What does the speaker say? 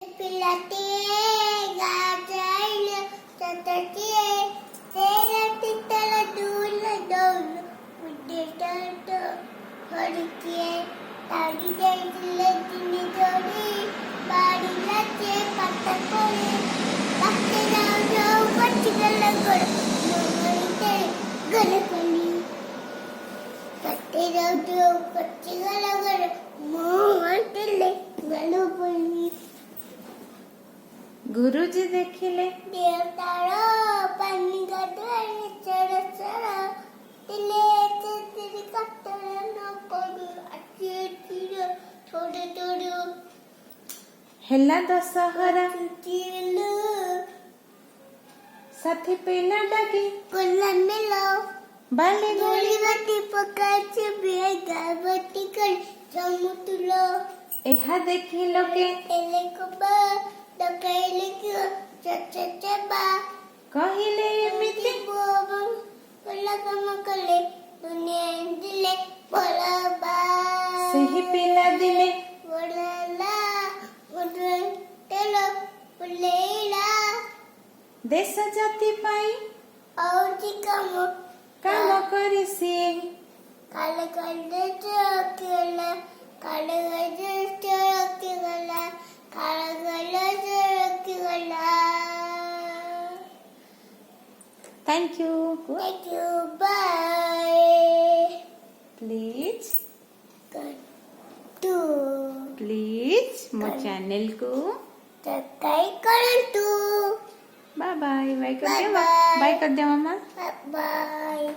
पिलाते गाजर सतते तेरा तितला दूल दौल उड्डेट हरके ताड़ी देले दिनी जोड़ी बाड़ीला चे पत्ता कोले पत्ते जाओ पच्चीगल गड़ मोमरीते गलकली पत्ते जाओ पच्चीगल गड़ मोमरीते गलकली गुरुजी देखिले देवतार पानी गाधोई चढ़ चढ़ तिले तेरी कत्तर न पड़ू अच्छे तीर थोड़े थोड़े हेला दशहरा चिलो साथी पेला डाकी कोला मेलो बाले गोली बत्ती पकाच बेगा बत्ती कर समुतुलो एहा देखिलो के एले कोबा दकाइले क्यों चचचबा कहिले एमिति बोबो कोला कम कले दुनिया दिले बोलबा सही पिला दिले बोलला बोल तेलो बोलेला देश जाति पाई और जी काम करी सिए काले काले चकेला काले काले चकेला काले काले चकेला thank you Thank you. Bye. Please Tu. मो चैनल को Subscribe करो. बाय बाय बाय कर Bye दे bye. बाय कर दे मामा Bye bye.